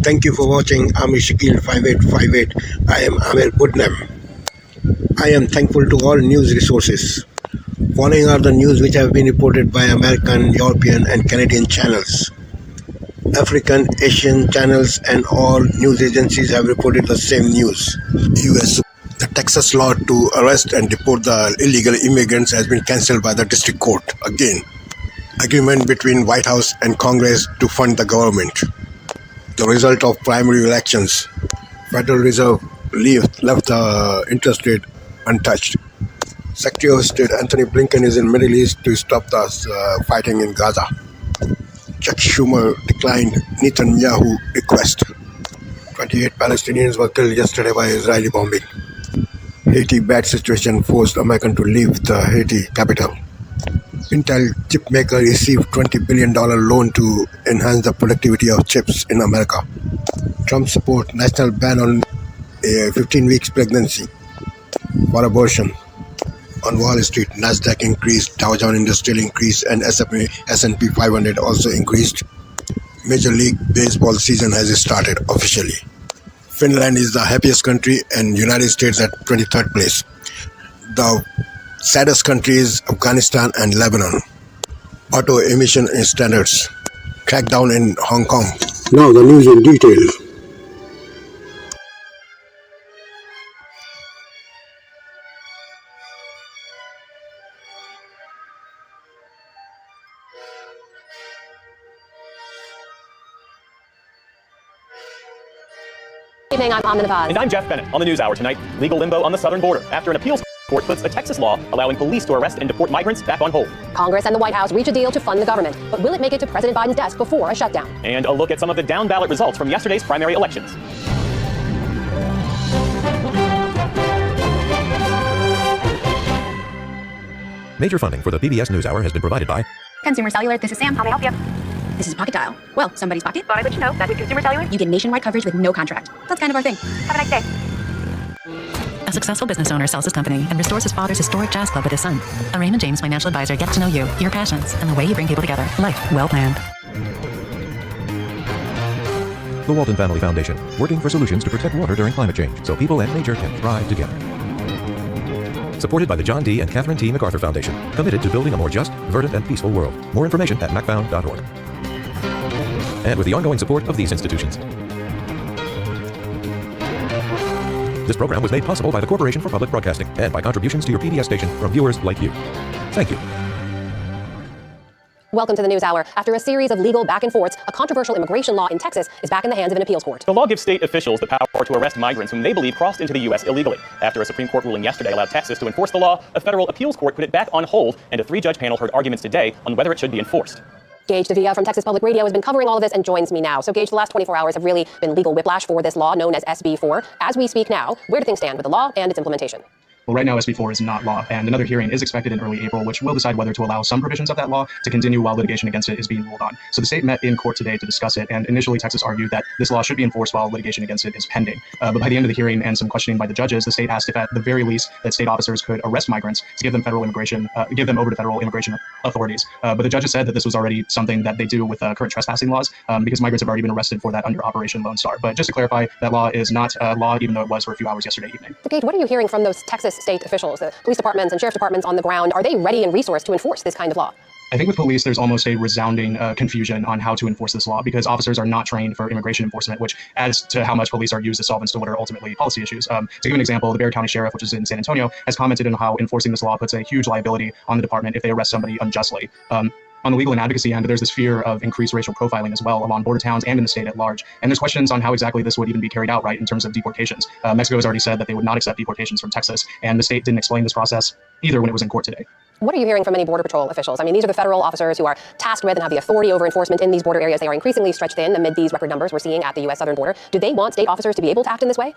Thank you for watching Amir Shakil 5858. I am Amir Putnam. I am thankful to all news resources. Following are the news which have been reported by American, European and Canadian channels. African, Asian channels and all news agencies have reported the same news. US. The Texas law to arrest and deport the illegal immigrants has been cancelled by the district court. Again, agreement between White House and Congress to fund the government. The result of primary elections. Federal Reserve left the interest rate untouched. Secretary of State Anthony Blinken is in Middle East to stop the fighting in Gaza. Chuck Schumer declined Netanyahu request. 28 Palestinians were killed yesterday by Israeli bombing. Haiti bad situation forced American to leave the Haiti capital. Intel chipmaker received $20 billion loan to enhance the productivity of chips in America. Trump support national ban on a 15 weeks pregnancy for abortion. On Wall Street, Nasdaq increased, Dow Jones Industrial increased, and S&P 500 also increased. Major League Baseball season has started officially. Finland is the happiest country and United States at 23rd place. The saddest countries Afghanistan and Lebanon. Auto emission standards. Crackdown in Hong Kong. Now the news in detail. Good evening, I'm Amna Nawaz. And I'm Jeff Bennett. On the NewsHour tonight, legal limbo on the southern border after an appeals court puts a Texas law allowing police to arrest and deport migrants back on hold. Congress and the White House reach a deal to fund the government, but will it make it to President Biden's desk before a shutdown? And a look at some of the down-ballot results from yesterday's primary elections. Major funding for the PBS NewsHour has been provided by Consumer Cellular. This is Sam. How may I help you? This is a pocket dial. Well, somebody's pocket. Thought I'd let you know that with Consumer Cellular, you get nationwide coverage with no contract. That's kind of our thing. Have a nice day. A successful business owner sells his company and restores his father's historic jazz club with his son. A Raymond James financial advisor gets to know you, your passions, and the way you bring people together. Life well planned. the Walton Family Foundation, working for solutions to protect water during climate change so people and nature can thrive together. Supported by the John D. and Catherine T. MacArthur Foundation, committed to building a more just, verdant, and peaceful world. More information at macfound.org. And with the ongoing support of these institutions. This program was made possible by the Corporation for Public Broadcasting and by contributions to your PBS station from viewers like you. Thank you. Welcome to the NewsHour. After a series of legal back and forths, a controversial immigration law in Texas is back in the hands of an appeals court. The law gives state officials the power to arrest migrants whom they believe crossed into the U.S. illegally. After a Supreme Court ruling yesterday allowed Texas to enforce the law, a federal appeals court put it back on hold, and a 3-judge panel heard arguments today on whether it should be enforced. Gage Davia from Texas Public Radio has been covering all of this and joins me now. So Gage, the last 24 hours have really been legal whiplash for this law known as SB 4. As we speak now, where do things stand with the law and its implementation? Well, right now, SB 4 is not law, and another hearing is expected in early April, which will decide whether to allow some provisions of that law to continue while litigation against it is being ruled on. So the state met in court today to discuss it, and initially Texas argued that this law should be enforced while litigation against it is pending. But by the end of the hearing and some questioning by the judges, the state asked if at the very least that state officers could arrest migrants to give them give them over to federal immigration authorities. But the judges said that this was already something that they do with current trespassing laws, because migrants have already been arrested for that under Operation Lone Star. But just to clarify, that law is not law, even though it was for a few hours yesterday evening. So Gage, what are you hearing from those Texas state officials? Police departments and sheriff departments on the ground, are they ready and resourced to enforce this kind of law? I think with police, there's almost a resounding confusion on how to enforce this law because officers are not trained for immigration enforcement, which adds to how much police are used as solvents to what are ultimately policy issues. To give an example, the Bexar County Sheriff, which is in San Antonio, has commented on how enforcing this law puts a huge liability on the department if they arrest somebody unjustly. On the legal and advocacy end, there's this fear of increased racial profiling as well along border towns and in the state at large. And there's questions on how exactly this would even be carried out, right, in terms of deportations. Mexico has already said that they would not accept deportations from Texas, and the state didn't explain this process either when it was in court today. What are you hearing from any Border Patrol officials? I mean, these are the federal officers who are tasked with and have the authority over enforcement in these border areas. They are increasingly stretched thin amid these record numbers we're seeing at the U.S. southern border. Do they want state officers to be able to act in this way?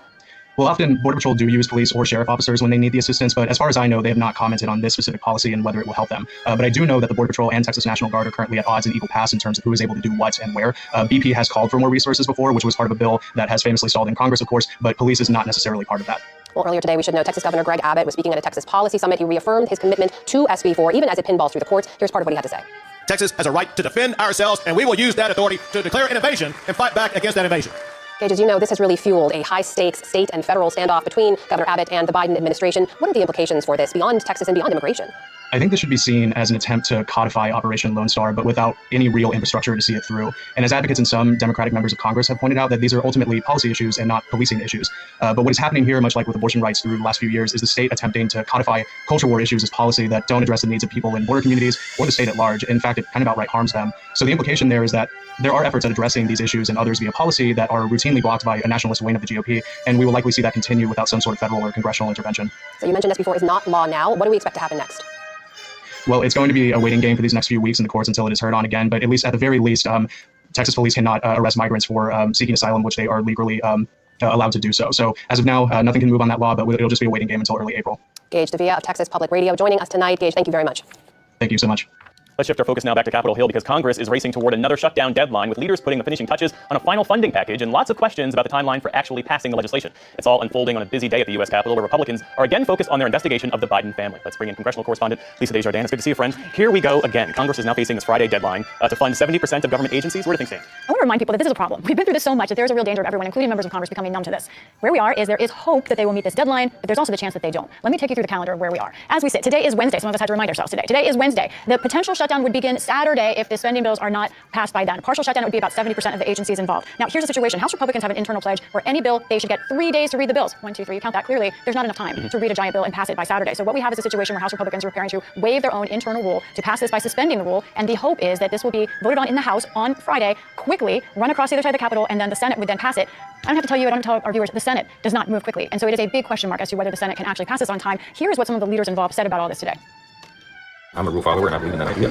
Well, often Border Patrol do use police or sheriff officers when they need the assistance, but as far as I know, they have not commented on this specific policy and whether it will help them. But I do know that the Border Patrol and Texas National Guard are currently at odds in equal pass in terms of who is able to do what and where. BP has called for more resources before, which was part of a bill that has famously stalled in Congress, of course, but police is not necessarily part of that. Well, earlier today, we should know Texas Governor Greg Abbott was speaking at a Texas policy summit. He reaffirmed his commitment to SB 4, even as it pinballs through the courts. Here's part of what he had to say. Texas has a right to defend ourselves, and we will use that authority to declare invasion and fight back against that invasion. Gage, as you know, this has really fueled a high-stakes state and federal standoff between Governor Abbott and the Biden administration. What are the implications for this beyond Texas and beyond immigration? I think this should be seen as an attempt to codify Operation Lone Star, but without any real infrastructure to see it through. And as advocates and some Democratic members of Congress have pointed out, that these are ultimately policy issues and not policing issues. But what is happening here, much like with abortion rights through the last few years, is the state attempting to codify culture war issues as policy that don't address the needs of people in border communities or the state at large. In fact, it kind of outright harms them. So the implication there is that there are efforts at addressing these issues and others via policy that are routinely blocked by a nationalist wing of the GOP, and we will likely see that continue without some sort of federal or congressional intervention. So you mentioned this before, is not law now. What do we expect to happen next? Well, it's going to be a waiting game for these next few weeks in the courts until it is heard on again. But at the very least, Texas police cannot arrest migrants for seeking asylum, which they are legally allowed to do so. So as of now, nothing can move on that law, but it'll just be a waiting game until early April. Gage Davia of Texas Public Radio joining us tonight. Gage, thank you very much. Thank you so much. Let's shift our focus now back to Capitol Hill because Congress is racing toward another shutdown deadline with leaders putting the finishing touches on a final funding package and lots of questions about the timeline for actually passing the legislation. It's all unfolding on a busy day at the U.S. Capitol where Republicans are again focused on their investigation of the Biden family. Let's bring in congressional correspondent Lisa Desjardins. It's good to see you, friend. Here we go again. Congress is now facing this Friday deadline to fund 70% of government agencies. Where do things stand? I want to remind people that this is a problem. We've been through this so much that there's a real danger of everyone, including members of Congress, becoming numb to this. Where we are is there is hope that they will meet this deadline, but there's also the chance that they don't. Let me take you through the calendar of where we are. As we sit, today is Wednesday. Some of us had to remind ourselves today. Today is Wednesday. The potential shutdown would begin Saturday if the spending bills are not passed by then. Partial shutdown would be about 70% of the agencies involved. Now, here's the situation. House Republicans have an internal pledge where any bill, they should get 3 days to read the bills. 1, 2, 3, you count that clearly. There's not enough time to read a giant bill and pass it by Saturday. So what we have is a situation where House Republicans are preparing to waive their own internal rule to pass this by suspending the rule. And the hope is that this will be voted on in the House on Friday, quickly, run across the other side of the Capitol, and then the Senate would then pass it. I don't have to tell you, I don't tell our viewers, the Senate does not move quickly. And so it is a big question mark as to whether the Senate can actually pass this on time. Here is what some of the leaders involved said about all this today. I'm a rule follower, and I believe in that idea.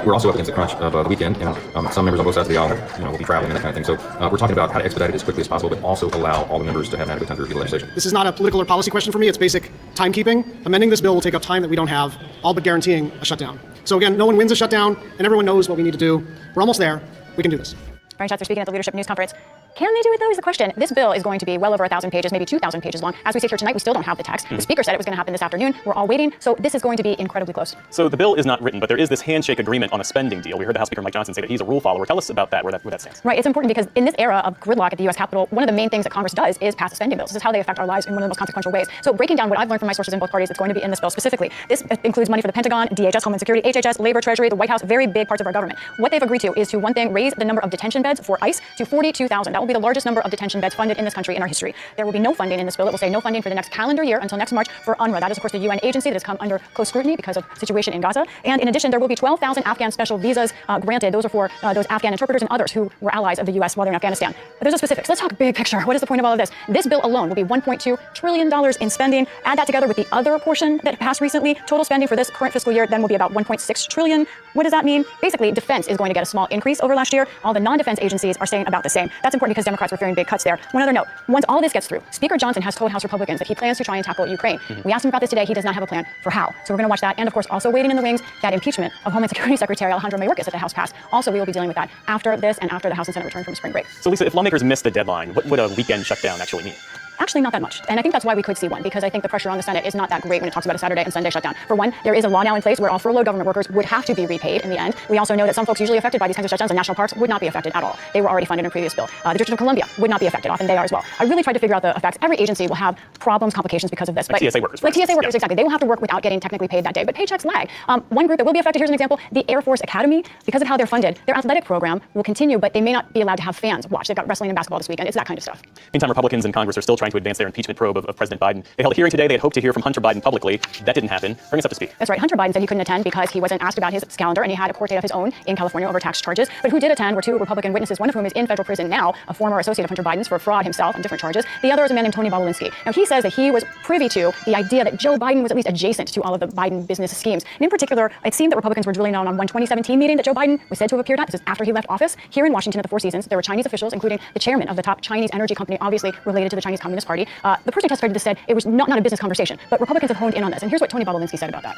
We're also up against the crunch of the weekend, and some members on both sides of the aisle, will be traveling and that kind of thing. So we're talking about how to expedite it as quickly as possible, but also allow all the members to have an adequate time to review the legislation. This is not a political or policy question for me. It's basic timekeeping. Amending this bill will take up time that we don't have, all but guaranteeing a shutdown. So again, no one wins a shutdown, and everyone knows what we need to do. We're almost there. We can do this. Brian Schatz, speaking at the Leadership News Conference. Can they do it, though, is the question. This bill is going to be well over 1,000 pages, maybe 2,000 pages long. As we sit here tonight, we still don't have the text. The Speaker said it was going to happen this afternoon. We're all waiting. So this is going to be incredibly close. So the bill is not written, but there is this handshake agreement on a spending deal. We heard the House Speaker Mike Johnson say that he's a rule follower. Tell us about that, where that stands. Right. It's important because in this era of gridlock at the U.S. Capitol, one of the main things that Congress does is pass spending bills. This is how they affect our lives in one of the most consequential ways. So breaking down what I've learned from my sources in both parties that's going to be in this bill specifically. This includes money for the Pentagon, DHS, Homeland Security, HHS, Labor, Treasury, the White House, very big parts of our government. What they've agreed to is to, one thing, raise the number of detention beds for ICE to 42,000. That will be the largest number of detention beds funded in this country in our history. There will be no funding in this bill. It will say no funding for the next calendar year until next March for UNRWA. That is, of course, the UN agency that has come under close scrutiny because of the situation in Gaza. And in addition, there will be 12,000 Afghan special visas granted. Those are for those Afghan interpreters and others who were allies of the U.S. while they're in Afghanistan. But there's the specifics. Let's talk big picture. What is the point of all of this? This bill alone will be $1.2 trillion in spending. Add that together with the other portion that passed recently. Total spending for this current fiscal year then will be about $1.6 trillion. What does that mean? Basically, defense is going to get a small increase over last year. All the non-defense agencies are saying about the same. That's important because Democrats were fearing big cuts there. One other note. Once all this gets through, Speaker Johnson has told House Republicans that he plans to try and tackle Ukraine. We asked him about this today. He does not have a plan for how. So we're going to watch that. And of course, also waiting in the wings, that impeachment of Homeland Security Secretary Alejandro Mayorkas that the House passed. Also, we will be dealing with that after this and after the House and Senate return from spring break. So Lisa, if lawmakers miss the deadline, what would a weekend shutdown actually mean? Actually, not that much. And I think that's why we could see one, because I think the pressure on the Senate is not that great when it talks about a Saturday and Sunday shutdown. For one, there is a law now in place where all furloughed government workers would have to be repaid in the end. We also know that some folks usually affected by these kinds of shutdowns and national parks would not be affected at all. They were already funded in a previous bill. The District of Columbia would not be affected. Often they are as well. I really tried to figure out the effects. Every agency will have problems, complications because of this. Like TSA workers. Like TSA workers, exactly. They will have to work without getting technically paid that day, but paychecks lag. One group that will be affected, here's an example, the Air Force Academy, because of how they're funded, their athletic program will continue, but they may not be allowed to have fans watch. They've got wrestling and basketball this weekend. It's that kind of stuff. Meantime, Republicans in Congress are still trying to advance their impeachment probe of President Biden. They held a hearing today. They had hoped to hear from Hunter Biden publicly. That didn't happen. Bring us up to speed. That's right. Hunter Biden said he couldn't attend because he wasn't asked about his calendar and he had a court date of his own in California over tax charges. But who did attend were two Republican witnesses, one of whom is in federal prison now, a former associate of Hunter Biden's for fraud himself on different charges. The other is a man named Tony Bobolinsky. Now, he says that he was privy to the idea that Joe Biden was at least adjacent to all of the Biden business schemes. And in particular, it seemed that Republicans were drilling down on one 2017 meeting that Joe Biden was said to have appeared at. This is after he left office. Here in Washington at the Four Seasons, there were Chinese officials, including the chairman of the top Chinese energy company, obviously related to the Chinese Communist Party. The person who testified to this said it was not a business conversation, but Republicans have honed in on this. And here's what Tony Bobolinsky said about that.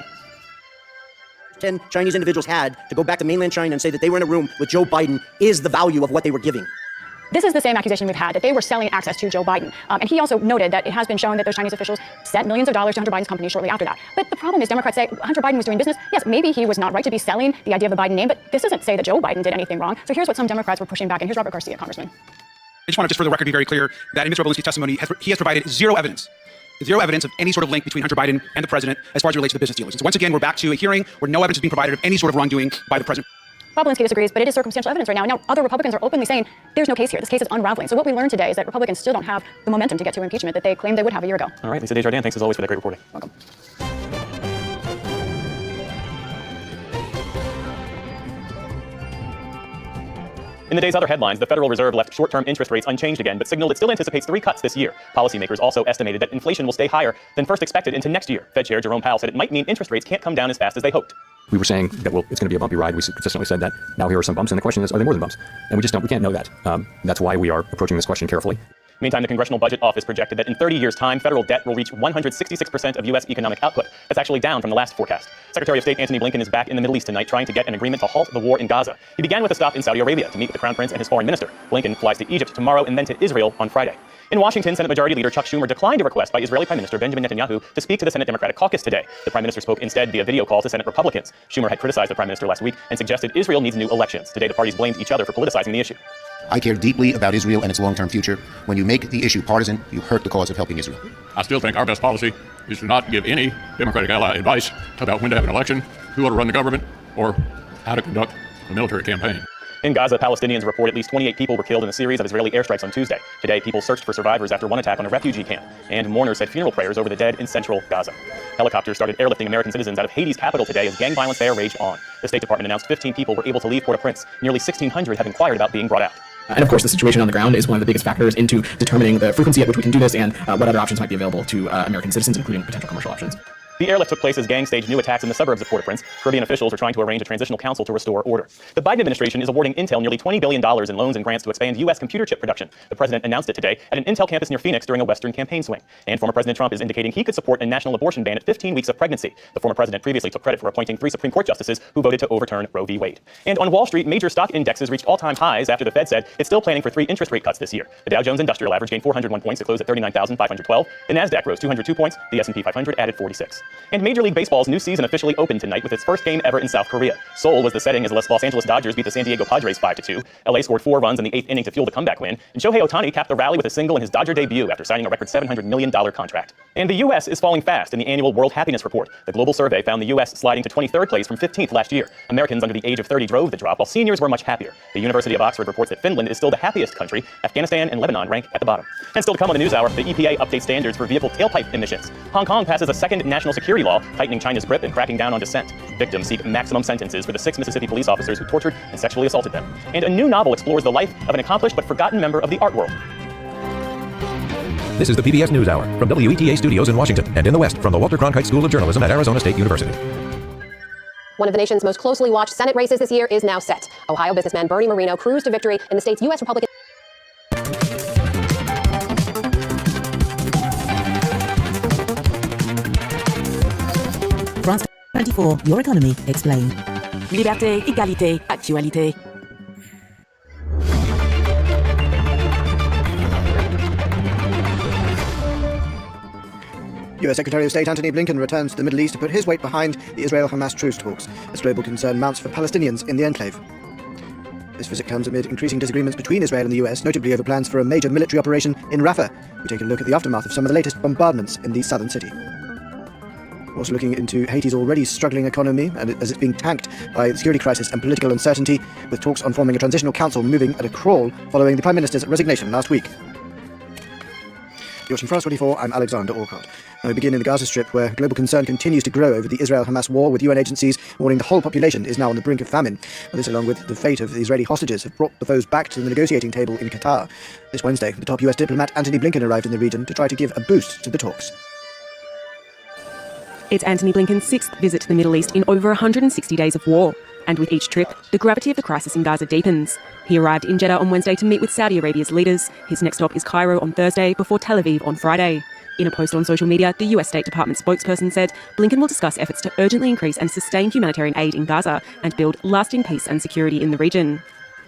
10 Chinese individuals had to go back to mainland China and say that they were in a room with Joe Biden is the value of what they were giving. This is the same accusation we've had, that they were selling access to Joe Biden. And he also noted that it has been shown that those Chinese officials sent millions of dollars to Hunter Biden's company shortly after that. But the problem is Democrats say Hunter Biden was doing business. Yes, maybe he was not right to be selling the idea of the Biden name, but this doesn't say that Joe Biden did anything wrong. So here's what some Democrats were pushing back, and here's Robert Garcia, Congressman. just want to for the record be very clear that in Mr. Obolinski's testimony, he has provided zero evidence of any sort of link between Hunter Biden and the president as far as it relates to the business dealers. And so once again, we're back to a hearing where no evidence is being provided of any sort of wrongdoing by the president. Bob Linsky disagrees, but it is circumstantial evidence right now. Now, other Republicans are openly saying there's no case here. This case is unraveling. So what we learned today is that Republicans still don't have the momentum to get to impeachment that they claimed they would have a year ago. All right, Lisa Desjardins, thanks as always for that great reporting. Welcome. In the day's other headlines, the Federal Reserve left short-term interest rates unchanged again, but signaled it still anticipates 3 cuts this year. Policymakers also estimated that inflation will stay higher than first expected into next year. Fed Chair Jerome Powell said it might mean interest rates can't come down as fast as they hoped. We were saying that, well, it's going to be a bumpy ride. We consistently said that. Now here are some bumps, and the question is, are they more than bumps? And we can't know that. That's why we are approaching this question carefully. Meantime, the Congressional Budget Office projected that in 30 years' time, federal debt will reach 166% of U.S. economic output. That's actually down from the last forecast. Secretary of State Antony Blinken is back in the Middle East tonight trying to get an agreement to halt the war in Gaza. He began with a stop in Saudi Arabia to meet with the Crown Prince and his foreign minister. Blinken flies to Egypt tomorrow and then to Israel on Friday. In Washington, Senate Majority Leader Chuck Schumer declined a request by Israeli Prime Minister Benjamin Netanyahu to speak to the Senate Democratic Caucus today. The Prime Minister spoke instead via video call to Senate Republicans. Schumer had criticized the Prime Minister last week and suggested Israel needs new elections. Today, the parties blamed each other for politicizing the issue. I care deeply about Israel and its long-term future. When you make the issue partisan, you hurt the cause of helping Israel. I still think our best policy is to not give any Democratic ally advice about when to have an election, who ought to run the government, or how to conduct a military campaign. In Gaza, Palestinians report at least 28 people were killed in a series of Israeli airstrikes on Tuesday. Today, people searched for survivors after one attack on a refugee camp, and mourners said funeral prayers over the dead in central Gaza. Helicopters started airlifting American citizens out of Haiti's capital today as gang violence there raged on. The State Department announced 15 people were able to leave Port-au-Prince. Nearly 1,600 have inquired about being brought out. And of course, the situation on the ground is one of the biggest factors into determining the frequency at which we can do this and what other options might be available to American citizens, including potential commercial options. The airlift took place as gangs staged new attacks in the suburbs of Port-au-Prince. Caribbean officials are trying to arrange a transitional council to restore order. The Biden administration is awarding Intel nearly $20 billion in loans and grants to expand U.S. computer chip production. The president announced it today at an Intel campus near Phoenix during a Western campaign swing. And former President Trump is indicating he could support a national abortion ban at 15 weeks of pregnancy. The former president previously took credit for appointing 3 Supreme Court justices who voted to overturn Roe v. Wade. And on Wall Street, major stock indexes reached all-time highs after the Fed said it's still planning for 3 interest rate cuts this year. The Dow Jones Industrial Average gained 401 points to close at 39,512. The Nasdaq rose 202 points. The S&P 500 added 46. And Major League Baseball's new season officially opened tonight with its first game ever in South Korea. Seoul was the setting as the Los Angeles Dodgers beat the San Diego Padres 5-2. LA scored 4 runs in the 8th inning to fuel the comeback win. And Shohei Ohtani capped the rally with a single in his Dodger debut after signing a record $700 million contract. And the U.S. is falling fast in the annual World Happiness Report. The global survey found the U.S. sliding to 23rd place from 15th last year. Americans under the age of 30 drove the drop, while seniors were much happier. The University of Oxford reports that Finland is still the happiest country. Afghanistan and Lebanon rank at the bottom. And still to come on the news hour, the EPA updates standards for vehicle tailpipe emissions. Hong Kong passes a second national security law, tightening China's grip and cracking down on dissent. Victims seek maximum sentences for the 6 Mississippi police officers who tortured and sexually assaulted them. And a new novel explores the life of an accomplished but forgotten member of the art world. This is the PBS NewsHour from WETA Studios in Washington and in the West from the Walter Cronkite School of Journalism at Arizona State University. One of the nation's most closely watched Senate races this year is now set. Ohio businessman Bernie Moreno cruised to victory in the state's U.S. Republican. France 24, your economy explained. Liberté, égalité, actualité. U.S. Secretary of State Antony Blinken returns to the Middle East to put his weight behind the Israel-Hamas truce talks, as global concern mounts for Palestinians in the enclave. This visit comes amid increasing disagreements between Israel and the U.S., notably over plans for a major military operation in Rafah. We take a look at the aftermath of some of the latest bombardments in the southern city. Also looking into Haiti's already struggling economy and as it's being tanked by the security crisis and political uncertainty, with talks on forming a transitional council moving at a crawl following the Prime Minister's resignation last week. You're watching France 24, I'm Alexander Orcott. Now we begin in the Gaza Strip, where global concern continues to grow over the Israel-Hamas war, with UN agencies warning the whole population is now on the brink of famine. This, along with the fate of the Israeli hostages, have brought the foes back to the negotiating table in Qatar. This Wednesday, the top US diplomat Antony Blinken arrived in the region to try to give a boost to the talks. It's Antony Blinken's 6th visit to the Middle East in over 160 days of war. And with each trip, the gravity of the crisis in Gaza deepens. He arrived in Jeddah on Wednesday to meet with Saudi Arabia's leaders. His next stop is Cairo on Thursday, before Tel Aviv on Friday. In a post on social media, the US State Department spokesperson said Blinken will discuss efforts to urgently increase and sustain humanitarian aid in Gaza and build lasting peace and security in the region.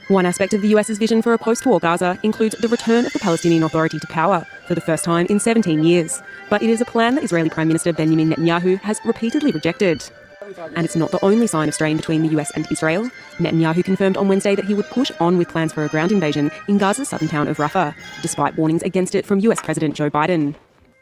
One aspect of the US's vision for a post-war Gaza includes the return of the Palestinian Authority to power for the first time in 17 years. But it is a plan that Israeli Prime Minister Benjamin Netanyahu has repeatedly rejected. And it's not the only sign of strain between the US and Israel. Netanyahu confirmed on Wednesday that he would push on with plans for a ground invasion in Gaza's southern town of Rafah, despite warnings against it from US President Joe Biden.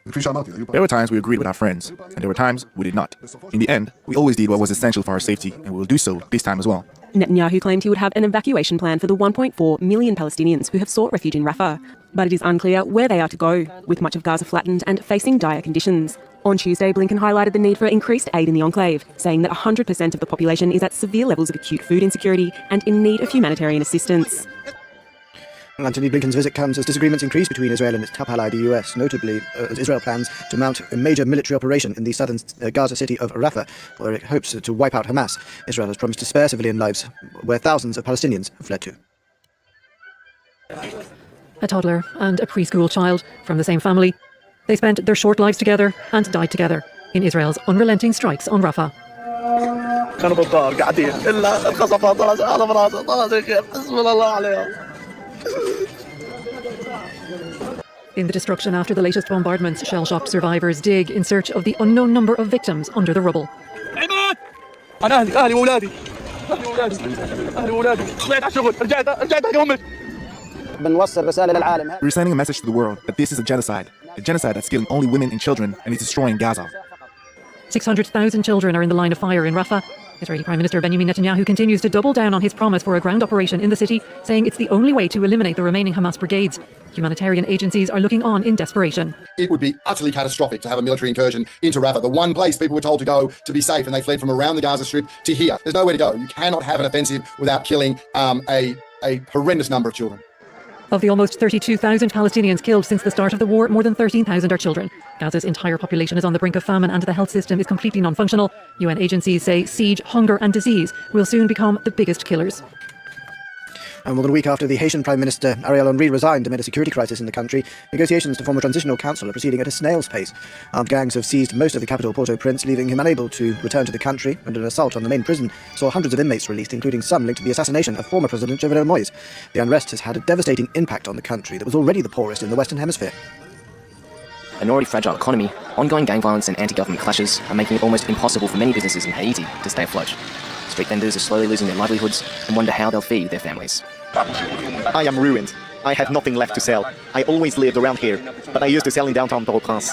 There were times we agreed with our friends, and there were times we did not. In the end, we always did what was essential for our safety, and we will do so this time as well. Netanyahu claimed he would have an evacuation plan for the 1.4 million Palestinians who have sought refuge in Rafah, but it is unclear where they are to go, with much of Gaza flattened and facing dire conditions. On Tuesday, Blinken highlighted the need for increased aid in the enclave, saying that 100% of the population is at severe levels of acute food insecurity and in need of humanitarian assistance. Antony Blinken's visit comes as disagreements increase between Israel and its top ally, the US, notably as Israel plans to mount a major military operation in the southern Gaza city of Rafah, where it hopes to wipe out Hamas. Israel has promised to spare civilian lives, where thousands of Palestinians have fled to. A toddler and a preschool child from the same family. They spent their short lives together and died together in Israel's unrelenting strikes on Rafah. In the destruction after the latest bombardments, shell-shocked survivors dig in search of the unknown number of victims under the rubble. We're sending a message to the world that this is a genocide that's killing only women and children and is destroying Gaza. 600,000 children are in the line of fire in Rafah. Israeli Prime Minister Benjamin Netanyahu continues to double down on his promise for a ground operation in the city, saying it's the only way to eliminate the remaining Hamas brigades. Humanitarian agencies are looking on in desperation. It would be utterly catastrophic to have a military incursion into Rafah, the one place people were told to go to be safe, and they fled from around the Gaza Strip to here. There's nowhere to go. You cannot have an offensive without killing a horrendous number of children. Of the almost 32,000 Palestinians killed since the start of the war, more than 13,000 are children. Gaza's entire population is on the brink of famine and the health system is completely non-functional. UN agencies say siege, hunger and disease will soon become the biggest killers. And more than a week after the Haitian Prime Minister Ariel Henry resigned amid a security crisis in the country, negotiations to form a transitional council are proceeding at a snail's pace. Armed gangs have seized most of the capital, Port-au-Prince, leaving him unable to return to the country, and an assault on the main prison saw hundreds of inmates released, including some linked to the assassination of former President Jovenel Moïse. The unrest has had a devastating impact on the country that was already the poorest in the Western Hemisphere. An already fragile economy, ongoing gang violence and anti-government clashes are making it almost impossible for many businesses in Haiti to stay afloat. Street vendors are slowly losing their livelihoods and wonder how they'll feed their families. I am ruined. I have nothing left to sell. I always lived around here, but I used to sell in downtown Port-au-Prince.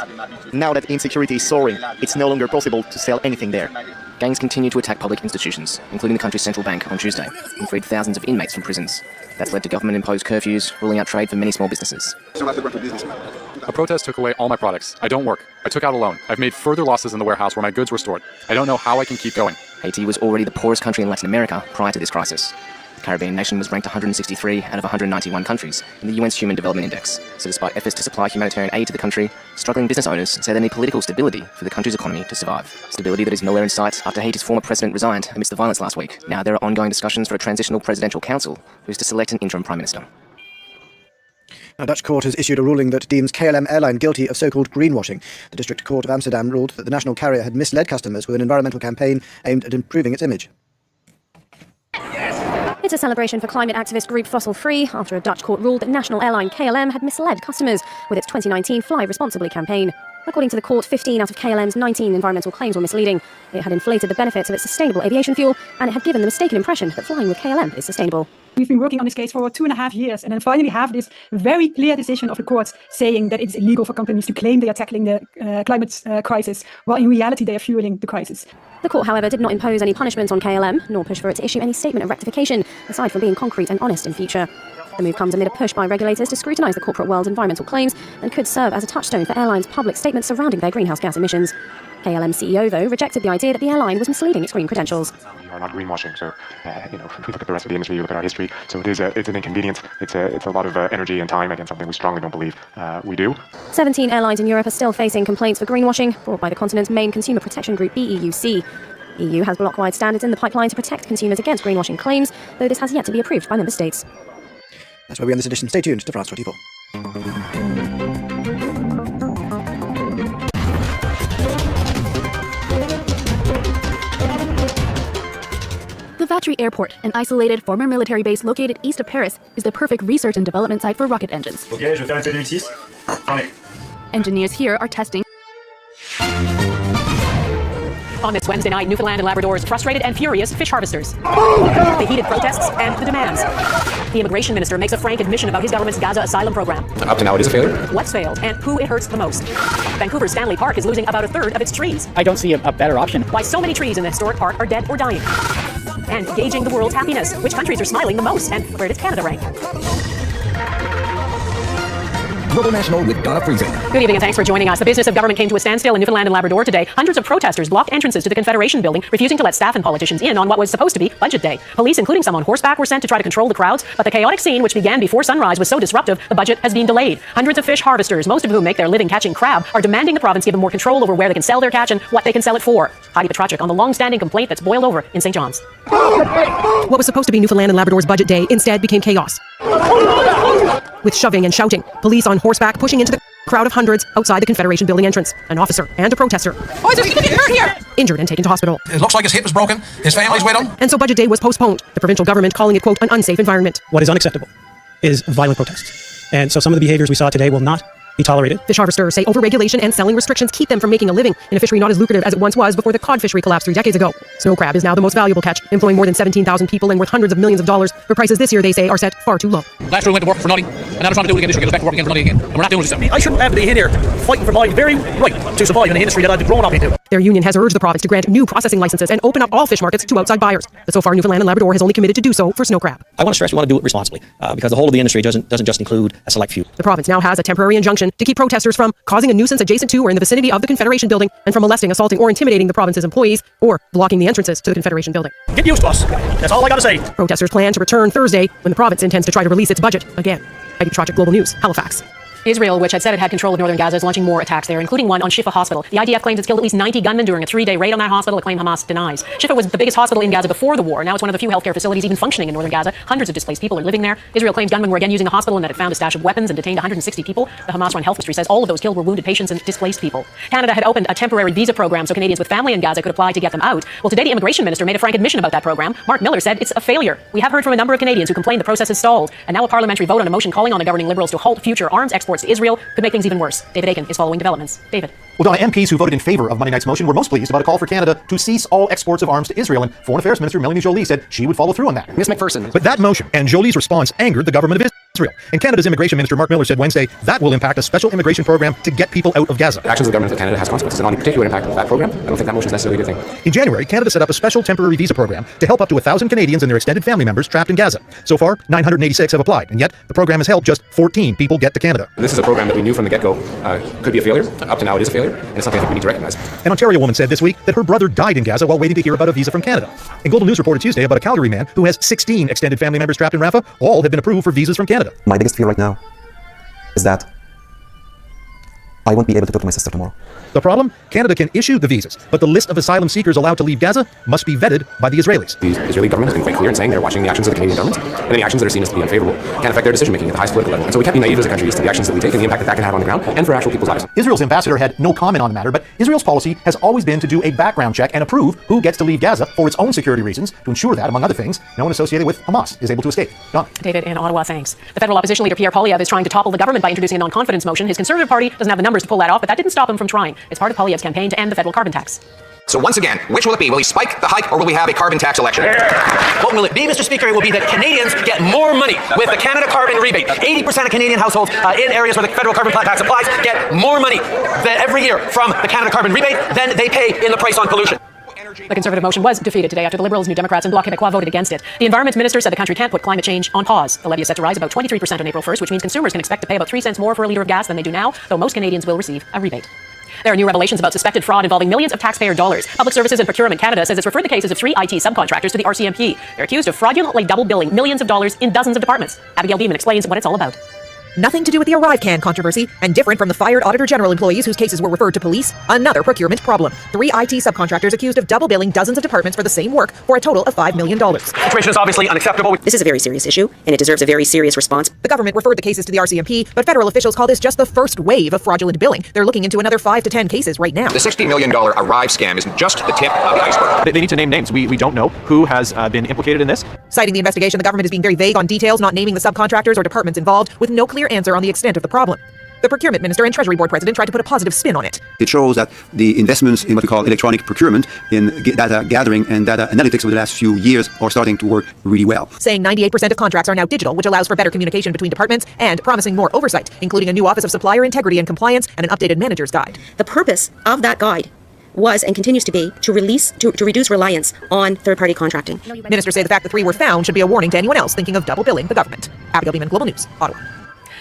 Now that insecurity is soaring, it's no longer possible to sell anything there. Gangs continue to attack public institutions, including the country's central bank on Tuesday, and freed thousands of inmates from prisons. That's led to government-imposed curfews, ruling out trade for many small businesses. A protest took away all my products. I don't work. I took out a loan. I've made further losses in the warehouse where my goods were stored. I don't know how I can keep going. Haiti was already the poorest country in Latin America prior to this crisis. The Caribbean nation was ranked 163 out of 191 countries in the UN's Human Development Index. So despite efforts to supply humanitarian aid to the country, struggling business owners say they need political stability for the country's economy to survive. Stability that is nowhere in sight after Haiti's former president resigned amidst the violence last week. Now there are ongoing discussions for a transitional presidential council who's to select an interim prime minister. A Dutch court has issued a ruling that deems KLM airline guilty of so-called greenwashing. The District Court of Amsterdam ruled that the national carrier had misled customers with an environmental campaign aimed at improving its image. It's a celebration for climate activist group Fossil Free after a Dutch court ruled that national airline KLM had misled customers with its 2019 Fly Responsibly campaign. According to the court, 15 out of KLM's 19 environmental claims were misleading. It had inflated the benefits of its sustainable aviation fuel, and it had given the mistaken impression that flying with KLM is sustainable. We've been working on this case for 2.5 years, and then finally have this very clear decision of the court saying that it's illegal for companies to claim they are tackling the climate crisis, while in reality they are fueling the crisis. The court, however, did not impose any punishment on KLM, nor push for it to issue any statement of rectification, aside from being concrete and honest in future. The move comes amid a push by regulators to scrutinise the corporate world's environmental claims and could serve as a touchstone for airlines' public statements surrounding their greenhouse gas emissions. KLM CEO, though, rejected the idea that the airline was misleading its green credentials. We are not greenwashing, so if we look at the rest of the industry, you look at our history, so it's an inconvenience. It's a lot of energy and time against something we strongly don't believe we do. 17 airlines in Europe are still facing complaints for greenwashing, brought by the continent's main consumer protection group, BEUC. EU has block-wide standards in the pipeline to protect consumers against greenwashing claims, though this has yet to be approved by member states. That's where we end this edition. Stay tuned to France 24. The Vatry Airport, an isolated former military base located east of Paris, is the perfect research and development site for rocket engines. Okay, je vais faire un P2006. Attendez. Engineers here are testing On this Wednesday night, Newfoundland and Labrador's frustrated and furious fish harvesters. The heated protests and the demands. The immigration minister makes a frank admission about his government's Gaza asylum program. Up to now, it is a failure. What's failed and who it hurts the most. Vancouver's Stanley Park is losing about a third of its trees. I don't see a better option. Why so many trees in the historic park are dead or dying. And gauging the world's happiness. Which countries are smiling the most and where does Canada rank? Global National with Donna Friesen. Good evening and thanks for joining us. The business of government came to a standstill in Newfoundland and Labrador today. Hundreds of protesters blocked entrances to the Confederation building, refusing to let staff and politicians in on what was supposed to be Budget Day. Police, including some on horseback, were sent to try to control the crowds, but the chaotic scene, which began before sunrise, was so disruptive, the budget has been delayed. Hundreds of fish harvesters, most of whom make their living catching crab, are demanding the province give them more control over where they can sell their catch and what they can sell it for. Heidi Petrachik on the long-standing complaint that's boiled over in St. John's. What was supposed to be Newfoundland and Labrador's Budget Day instead became chaos. With shoving and shouting, police on horseback pushing into the crowd of hundreds outside the Confederation building entrance. An officer and a protester. Oh, is he hurt here? Injured and taken to hospital. It looks like his hip is broken. His family's with him. And so Budget Day was postponed, the provincial government calling it, quote, an unsafe environment. What is unacceptable is violent protests. And so some of the behaviors we saw today will not be tolerated. Fish harvesters say overregulation and selling restrictions keep them from making a living in a fishery not as lucrative as it once was before the cod fishery collapsed 3 decades ago. Snow crab is now the most valuable catch, employing more than 17,000 people and worth hundreds of millions of dollars, where prices this year, they say, are set far too low. Last year we went to work for nothing, and now we're trying to do it again this year, get us back to work again for nothing again. And we're not doing this. I shouldn't have to be in here fighting for my very right to survive in the industry that I've grown up into. Their union has urged the province to grant new processing licenses and open up all fish markets to outside buyers. But so far, Newfoundland and Labrador has only committed to do so for snow crab. I want to stress we want to do it responsibly because the whole of the industry doesn't just include a select few. The province now has a temporary injunction to keep protesters from causing a nuisance adjacent to or in the vicinity of the Confederation building and from molesting, assaulting, or intimidating the province's employees or blocking the entrances to the Confederation building. Get used to us. That's all I got to say. Protesters plan to return Thursday when the province intends to try to release its budget again. Heidi Petrachik, Global News, Halifax. Israel, which had said it had control of northern Gaza, is launching more attacks there, including one on Shifa Hospital. The IDF claims it's killed at least 90 gunmen during a 3-day raid on that hospital, a claim Hamas denies. Shifa was the biggest hospital in Gaza before the war. Now it's one of the few healthcare facilities even functioning in northern Gaza. Hundreds of displaced people are living there. Israel claims gunmen were again using the hospital and that it found a stash of weapons and detained 160 people. The Hamas-run health ministry says all of those killed were wounded patients and displaced people. Canada had opened a temporary visa program so Canadians with family in Gaza could apply to get them out. Well, today the immigration minister made a frank admission about that program. Mark Miller said it's a failure. We have heard from a number of Canadians who complain the process has stalled. And now a parliamentary vote on a motion calling on the governing Liberals to halt future arms exports to Israel could make things even worse. David Aiken is following developments. David. Well, Donna, MPs who voted in favor of Monday night's motion were most pleased about a call for Canada to cease all exports of arms to Israel, and Foreign Affairs Minister Melanie Joly said she would follow through on that. Ms. McPherson. But that motion and Joly's response angered the government of Israel. And Canada's immigration minister Mark Miller said Wednesday that will impact a special immigration program to get people out of Gaza. The actions of the government of Canada has consequences, and on the particular impact of that program, I don't think that motion is necessarily a good thing. In January, Canada set up a special temporary visa program to help up to 1,000 Canadians and their extended family members trapped in Gaza. So far, 986 have applied, and yet the program has helped just 14 people get to Canada. This is a program that we knew from the get-go could be a failure. Up to now, it is a failure, and it's something I think we need to recognize. An Ontario woman said this week that her brother died in Gaza while waiting to hear about a visa from Canada. And Global News reported Tuesday about a Calgary man who has 16 extended family members trapped in Rafah. All have been approved for visas from Canada. My biggest fear right now is that I won't be able to talk to my sister tomorrow. The problem? Canada can issue the visas, but the list of asylum seekers allowed to leave Gaza must be vetted by the Israelis. The Israeli government has been quite clear in saying they're watching the actions of the Canadian government, and any actions that are seen as to be unfavorable can affect their decision-making at the highest political level. And so we can't be naive as a country as to the actions that we take and the impact that can have on the ground and for actual people's lives. Israel's ambassador had no comment on the matter, but Israel's policy has always been to do a background check and approve who gets to leave Gaza for its own security reasons to ensure that, among other things, no one associated with Hamas is able to escape. Don. David in Ottawa, thanks. The federal opposition leader Pierre Poilievre is trying to topple the government by introducing a non-confidence motion. His Conservative Party doesn't have the numbers to pull that off, but that didn't stop him from trying. It's part of Poilievre's campaign to end the federal carbon tax. So once again, which will it be? Will he spike the hike or will we have a carbon tax election? What will it be, Mr. Speaker? It will be that Canadians get more money with the Canada carbon rebate. 80% of Canadian households in areas where the federal carbon tax applies get more money every year from the Canada carbon rebate than they pay in the price on pollution. The Conservative motion was defeated today after the Liberals, New Democrats, and Bloc Québécois voted against it. The Environment Minister said the country can't put climate change on pause. The levy is set to rise about 23% on April 1st, which means consumers can expect to pay about 3 cents more for a litre of gas than they do now, though most Canadians will receive a rebate. There are new revelations about suspected fraud involving millions of taxpayer dollars. Public Services and Procurement Canada says it's referred the cases of 3 IT subcontractors to the RCMP. They're accused of fraudulently double billing millions of dollars in dozens of departments. Abigail Beeman explains what it's all about. Nothing to do with the ArriveCan controversy, and different from the fired Auditor General employees whose cases were referred to police, another procurement problem. 3 IT subcontractors accused of double billing dozens of departments for the same work for a total of $5 million. The situation is obviously unacceptable. This is a very serious issue, and it deserves a very serious response. The government referred the cases to the RCMP, but federal officials call this just the first wave of fraudulent billing. They're looking into another 5 to 10 cases right now. The $60 million Arrive scam is just the tip of the iceberg. They need to name names. We don't know who has been implicated in this. Citing the investigation, the government is being very vague on details, not naming the subcontractors or departments involved, with no clear answer on the extent of the problem. The procurement minister and Treasury Board president tried to put a positive spin on it. It shows that the investments in what we call electronic procurement, in data gathering and data analytics over the last few years are starting to work really well. Saying 98% of contracts are now digital, which allows for better communication between departments, and promising more oversight, including a new Office of Supplier Integrity and Compliance and an updated manager's guide. The purpose of that guide was and continues to be to reduce reliance on third-party contracting. Ministers say the fact the three were found should be a warning to anyone else thinking of double billing the government. Abigail Beeman, Global News, Ottawa.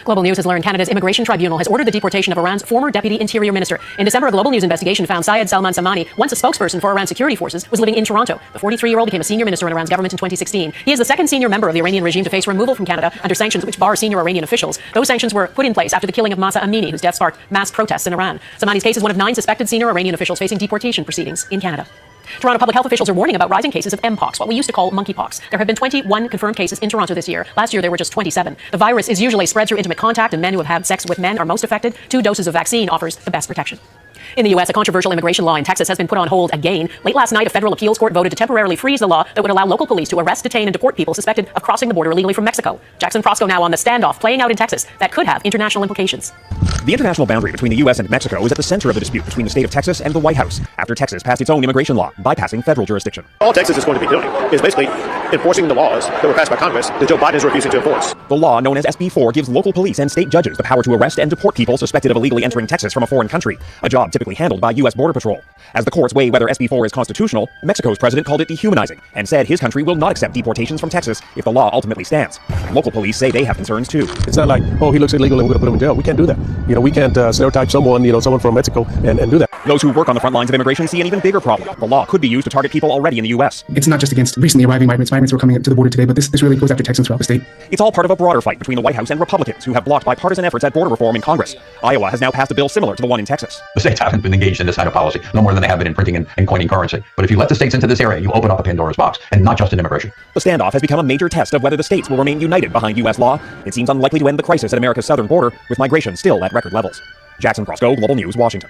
Global News has learned Canada's Immigration Tribunal has ordered the deportation of Iran's former Deputy Interior Minister. In December, a Global News investigation found Syed Salman Samani, once a spokesperson for Iran security forces, was living in Toronto. The 43-year-old became a senior minister in Iran's government in 2016. He is the second senior member of the Iranian regime to face removal from Canada under sanctions which bar senior Iranian officials. Those sanctions were put in place after the killing of Mahsa Amini, whose death sparked mass protests in Iran. Samani's case is one of 9 suspected senior Iranian officials facing deportation proceedings in Canada. Toronto public health officials are warning about rising cases of Mpox, what we used to call monkeypox. There have been 21 confirmed cases in Toronto this year. Last year, there were just 27. The virus is usually spread through intimate contact, and men who have had sex with men are most affected. 2 doses of vaccine offers the best protection. In the U.S., a controversial immigration law in Texas has been put on hold again. Late last night, a federal appeals court voted to temporarily freeze the law that would allow local police to arrest, detain, and deport people suspected of crossing the border illegally from Mexico. Jackson Prosco now on the standoff playing out in Texas that could have international implications. The international boundary between the U.S. and Mexico is at the center of the dispute between the state of Texas and the White House, after Texas passed its own immigration law, bypassing federal jurisdiction. All Texas is going to be doing is basically enforcing the laws that were passed by Congress that Joe Biden is refusing to enforce. The law, known as SB 4, gives local police and state judges the power to arrest and deport people suspected of illegally entering Texas from a foreign country, a job typically handled by U.S. Border Patrol. As the courts weigh whether SB 4 is constitutional, Mexico's president called it dehumanizing and said his country will not accept deportations from Texas if the law ultimately stands. Local police say they have concerns too. It's not like, oh, he looks illegal and we're going to put him in jail. We can't do that. We can't stereotype someone, someone from Mexico and do that. Those who work on the front lines of immigration see an even bigger problem. The law could be used to target people already in the U.S. It's not just against recently arriving migrants. Migrants who are coming to the border today, but this really goes after Texans throughout the state. It's all part of a broader fight between the White House and Republicans who have blocked bipartisan efforts at border reform in Congress. Iowa has now passed a bill similar to the one in Texas. The states haven't been engaged in this kind of policy, no more than they have been in printing and coining currency. But if you let the states into this area, you open up a Pandora's box, and not just in immigration. The standoff has become a major test of whether the states will remain united behind U.S. law. It seems unlikely to end the crisis at America's southern border, with migration still at record levels. Jackson Prosco, Global News, Washington.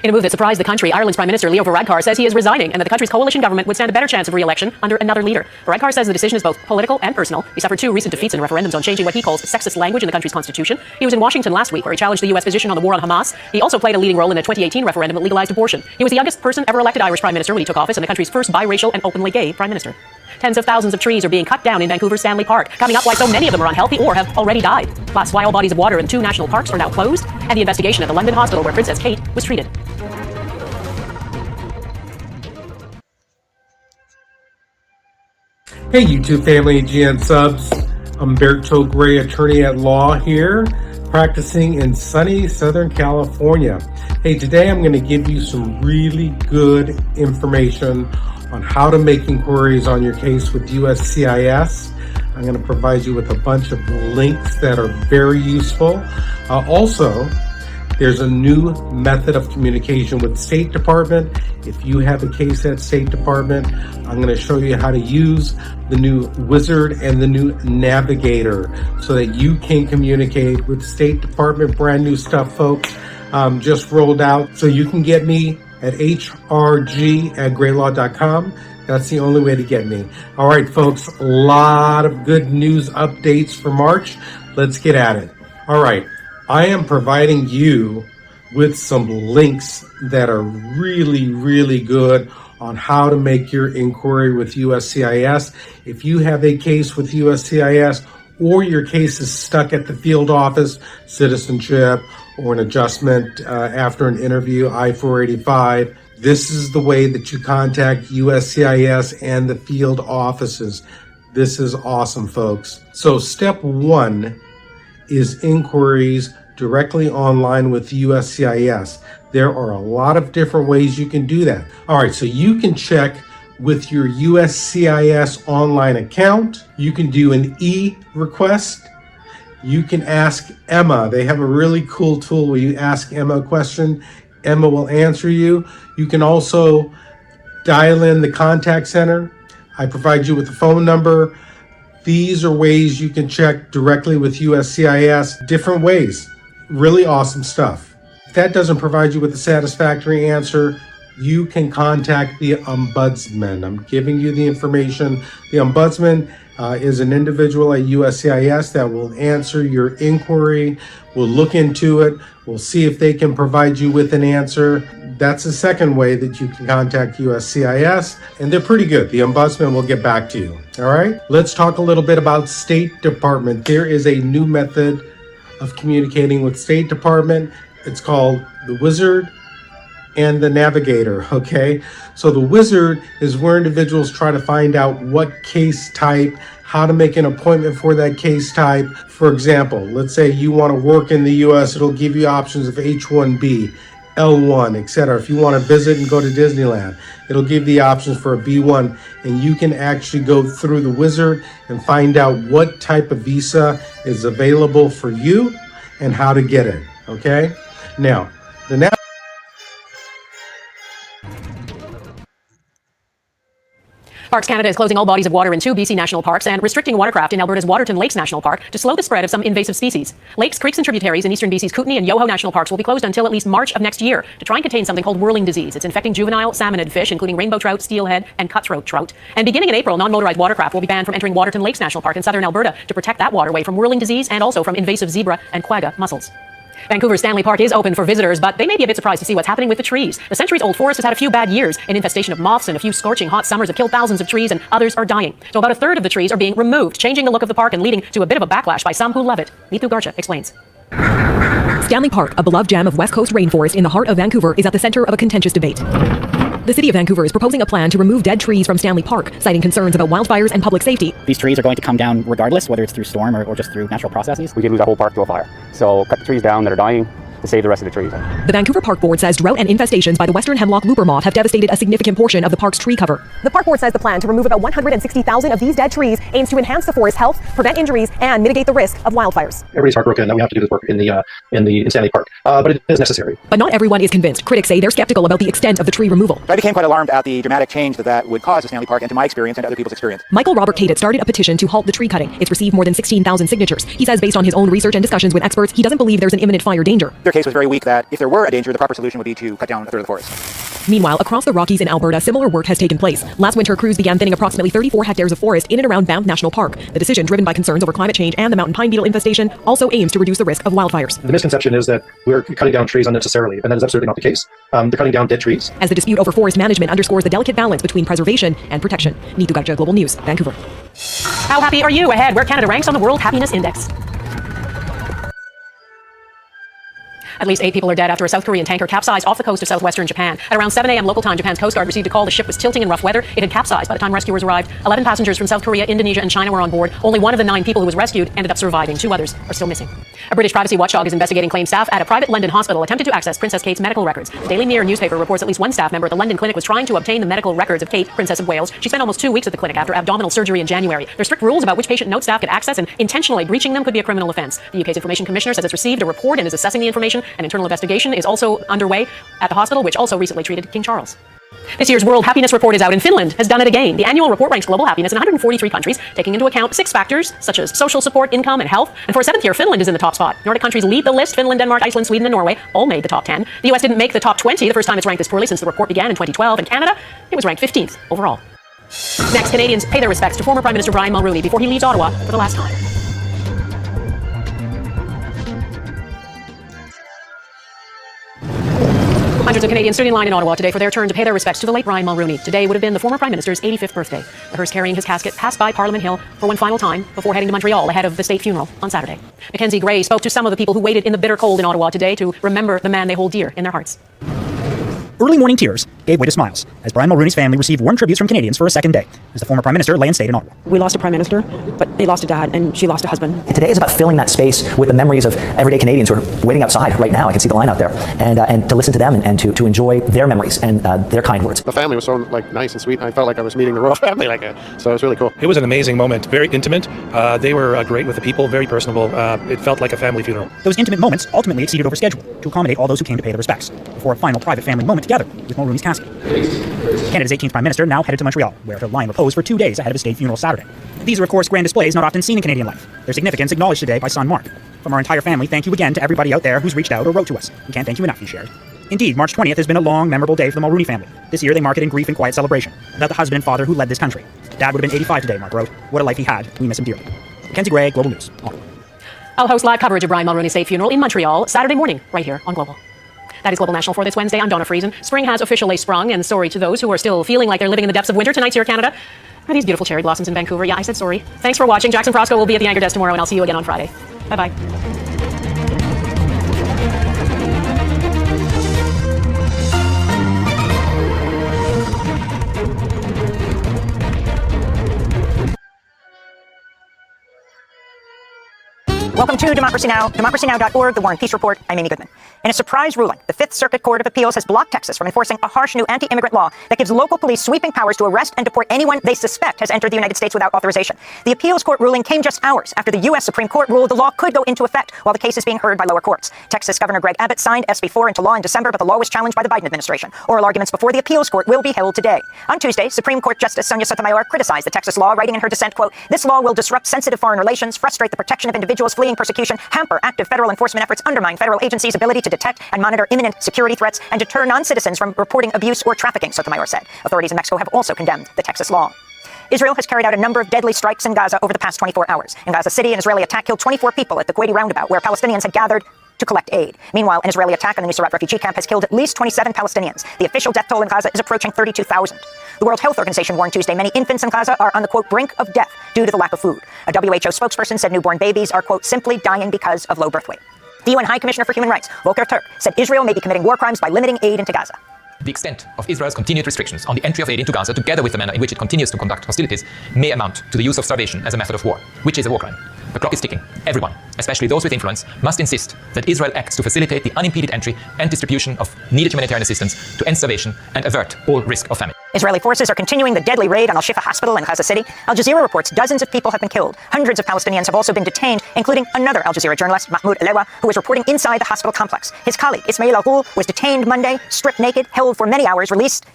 In a move that surprised the country, Ireland's Prime Minister Leo Varadkar says he is resigning and that the country's coalition government would stand a better chance of re-election under another leader. Varadkar says the decision is both political and personal. He suffered 2 recent defeats in referendums on changing what he calls sexist language in the country's constitution. He was in Washington last week where he challenged the U.S. position on the war on Hamas. He also played a leading role in the 2018 referendum that legalized abortion. He was the youngest person ever elected Irish Prime Minister when he took office and the country's first biracial and openly gay Prime Minister. Tens of thousands of trees are being cut down in Vancouver's Stanley Park, coming up why so many of them are unhealthy or have already died. Plus, why all bodies of water in 2 national parks are now closed, and the investigation at the London hospital where Princess Kate was treated. Hey YouTube family and GN subs, Umberto Gray, attorney at law here, practicing in sunny Southern California. Hey, today I'm going to give you some really good information on how to make inquiries on your case with USCIS. I'm going to provide you with a bunch of links that are very useful. Also, there's a new method of communication with State Department. If you have a case at State Department, I'm going to show you how to use the new Wizard and the new Navigator so that you can communicate with State Department. Brand new stuff, folks, just rolled out. So you can get me at hrg@graylaw.com. That's the only way to get me. All right, folks, a lot of good news updates for March. Let's get at it. All right. I am providing you with some links that are really, really good on how to make your inquiry with USCIS. If you have a case with USCIS or your case is stuck at the field office, citizenship, or an adjustment after an interview, I-485, this is the way that you contact USCIS and the field offices. This is awesome, folks. So step 1 is inquiries directly online with USCIS. There are a lot of different ways you can do that. All right, so you can check with your USCIS online account. You can do an e-request. You can ask Emma. They have a really cool tool where you ask Emma a question. Emma will answer you. You can also dial in the contact center. I provide you with a phone number. These are ways you can check directly with USCIS, different ways. Really awesome stuff. If that doesn't provide you with a satisfactory answer, you can contact the Ombudsman. I'm giving you the information. The Ombudsman is an individual at USCIS that will answer your inquiry. We'll look into it. We'll see if they can provide you with an answer. That's the second way that you can contact USCIS, and they're pretty good. The ombudsman will get back to you. All right, let's talk a little bit about State Department. There is a new method of communicating with State Department. It's called the Wizard and the Navigator, okay? So the Wizard is where individuals try to find out what case type, how to make an appointment for that case type. For example, let's say you want to work in the US, it'll give you options of H-1B, L-1, etc. If you want to visit and go to Disneyland, it'll give the options for a B-1, and you can actually go through the Wizard and find out what type of visa is available for you and how to get it, okay? Now, the Parks Canada is closing all bodies of water in 2 BC national parks and restricting watercraft in Alberta's Waterton Lakes National Park to slow the spread of some invasive species. Lakes, creeks, and tributaries in eastern BC's Kootenay and Yoho National Parks will be closed until at least March of next year to try and contain something called whirling disease. It's infecting juvenile salmonid fish, including rainbow trout, steelhead, and cutthroat trout. And beginning in April, non-motorized watercraft will be banned from entering Waterton Lakes National Park in southern Alberta to protect that waterway from whirling disease and also from invasive zebra and quagga mussels. Vancouver's Stanley Park is open for visitors, but they may be a bit surprised to see what's happening with the trees. The centuries-old forest has had a few bad years. An infestation of moths and a few scorching hot summers have killed thousands of trees, and others are dying. So about a third of the trees are being removed, changing the look of the park and leading to a bit of a backlash by some who love it. Neetu Garcha explains. Stanley Park, a beloved gem of West Coast rainforest in the heart of Vancouver, is at the center of a contentious debate. The city of Vancouver is proposing a plan to remove dead trees from Stanley Park, citing concerns about wildfires and public safety. These trees are going to come down regardless, whether it's through storm or just through natural processes. We could lose a whole park to a fire. So cut the trees down that are dying to save the rest of the trees. The Vancouver Park Board says drought and infestations by the western hemlock looper moth have devastated a significant portion of the park's tree cover. The Park Board says the plan to remove about 160,000 of these dead trees aims to enhance the forest's health, prevent injuries, and mitigate the risk of wildfires. Everybody's heartbroken that we have to do this work in Stanley Park, but it is necessary. But not everyone is convinced. Critics say they're skeptical about the extent of the tree removal. I became quite alarmed at the dramatic change that would cause at Stanley Park, and to my experience and to other people's experience. Michael Robert Cadet started a petition to halt the tree cutting. It's received more than 16,000 signatures. He says based on his own research and discussions with experts, he doesn't believe there's an imminent fire danger. Their case was very weak that if there were a danger, the proper solution would be to cut down a third of the forest. Meanwhile, across the Rockies in Alberta, similar work has taken place. Last winter, crews began thinning approximately 34 hectares of forest in and around Banff National Park. The decision, driven by concerns over climate change and the mountain pine beetle infestation, also aims to reduce the risk of wildfires. The misconception is that we're cutting down trees unnecessarily, and that is absolutely not the case. They're cutting down dead trees. As the dispute over forest management underscores the delicate balance between preservation and protection. Neetu Garcha, Global News, Vancouver. How happy are you ahead where Canada ranks on the World Happiness Index? At least 8 people are dead after a South Korean tanker capsized off the coast of southwestern Japan. At around 7 a.m. local time, Japan's Coast Guard received a call the ship was tilting in rough weather. It had capsized by the time rescuers arrived. 11 passengers from South Korea, Indonesia, and China were on board. Only one of the 9 people who was rescued ended up surviving. 2 others are still missing. A British privacy watchdog is investigating claims staff at a private London hospital attempted to access Princess Kate's medical records. The Daily Mirror newspaper reports at least one staff member at the London clinic was trying to obtain the medical records of Kate, Princess of Wales. She spent almost 2 weeks at the clinic after abdominal surgery in January. There are strict rules about which patient note staff could access, and intentionally breaching them could be a criminal offence. The UK's Information Commissioner says it's received a report and is assessing the information. An internal investigation is also underway at the hospital, which also recently treated King Charles. This year's World Happiness Report is out, and Finland has done it again. The annual report ranks global happiness in 143 countries, taking into account 6 factors, such as social support, income, and health. And for a 7th year, Finland is in the top spot. Nordic countries lead the list. Finland, Denmark, Iceland, Sweden, and Norway all made the top 10. The US didn't make the top 20, the first time it's ranked this poorly since the report began in 2012. And Canada, it was ranked 15th overall. Next, Canadians pay their respects to former Prime Minister Brian Mulroney before he leaves Ottawa for the last time. Hundreds of Canadians stood in line in Ottawa today for their turn to pay their respects to the late Brian Mulroney. Today would have been the former Prime Minister's 85th birthday. The hearse carrying his casket passed by Parliament Hill for one final time before heading to Montreal ahead of the state funeral on Saturday. Mackenzie Gray spoke to some of the people who waited in the bitter cold in Ottawa today to remember the man they hold dear in their hearts. Early morning tears gave way to smiles as Brian Mulroney's family received warm tributes from Canadians for a second day as the former Prime Minister lay in state in Ottawa. We lost a Prime Minister, but they lost a dad, and she lost a husband. And today is about filling that space with the memories of everyday Canadians who are waiting outside right now. I can see the line out there, and to listen to them and to enjoy their memories and their kind words. The family was so nice and sweet. I felt like I was meeting the royal family, so it was really cool. It was an amazing moment, very intimate. They were great with the people, very personable. It felt like a family funeral. Those intimate moments ultimately exceeded over schedule to accommodate all those who came to pay their respects before a final private family moment together with Mulroney's casket. Canada's 18th Prime Minister now headed to Montreal, where he'll lie in repose for 2 days ahead of his state funeral Saturday. These are, of course, grand displays not often seen in Canadian life. Their significance acknowledged today by son Mark. From our entire family, thank you again to everybody out there who's reached out or wrote to us. We can't thank you enough, he shared. Indeed, March 20th has been a long, memorable day for the Mulroney family. This year, they mark it in grief and quiet celebration, without the husband and father who led this country. Dad would have been 85 today, Mark wrote. What a life he had. We miss him dearly. Mackenzie Gray, Global News. On. I'll host live coverage of Brian Mulroney's state funeral in Montreal Saturday morning, right here on Global. That is Global National for this Wednesday. I'm Donna Friesen. Spring has officially sprung, and sorry to those who are still feeling like they're living in the depths of winter. Tonight's here, Canada. Are these beautiful cherry blossoms in Vancouver? Yeah, I said sorry. Thanks for watching. Jackson Frosco will be at the anchor desk tomorrow, and I'll see you again on Friday. Bye-bye. Welcome to Democracy Now!, democracynow.org, The War and Peace Report. I'm Amy Goodman. In a surprise ruling, the Fifth Circuit Court of Appeals has blocked Texas from enforcing a harsh new anti-immigrant law that gives local police sweeping powers to arrest and deport anyone they suspect has entered the United States without authorization. The appeals court ruling came just hours after the U.S. Supreme Court ruled the law could go into effect while the case is being heard by lower courts. Texas Governor Greg Abbott signed SB 4 into law in December, but the law was challenged by the Biden administration. Oral arguments before the appeals court will be held today. On Tuesday, Supreme Court Justice Sonia Sotomayor criticized the Texas law, writing in her dissent, quote, "This law will disrupt sensitive foreign relations, frustrate the protection of individuals fleeing persecution, hamper active federal enforcement efforts, undermine federal agencies' ability to detect and monitor imminent security threats, and deter non-citizens from reporting abuse or trafficking," Sotomayor said. Authorities in Mexico have also condemned the Texas law. Israel has carried out a number of deadly strikes in Gaza over the past 24 hours. In Gaza City, an Israeli attack killed 24 people at the Kuwaiti roundabout, where Palestinians had gathered to collect aid. Meanwhile, an Israeli attack on the Nusayrat refugee camp has killed at least 27 Palestinians. The official death toll in Gaza is approaching 32,000. The World Health Organization warned Tuesday many infants in Gaza are on the, quote, brink of death due to the lack of food. A WHO spokesperson said newborn babies are, quote, simply dying because of low birth weight. The UN High Commissioner for Human Rights, Volker Turk, said Israel may be committing war crimes by limiting aid into Gaza. The extent of Israel's continued restrictions on the entry of aid into Gaza, together with the manner in which it continues to conduct hostilities, may amount to the use of starvation as a method of war, which is a war crime. The clock is ticking. Everyone, especially those with influence, must insist that Israel acts to facilitate the unimpeded entry and distribution of needed humanitarian assistance to end starvation and avert all risk of famine. Israeli forces are continuing the deadly raid on Al-Shifa hospital in Gaza City. Al Jazeera reports dozens of people have been killed. Hundreds of Palestinians have also been detained, including another Al Jazeera journalist, Mahmoud Alewa, who was reporting inside the hospital complex. His colleague, Ismail Al-Ghul, was detained Monday, stripped naked, held for many hours, released,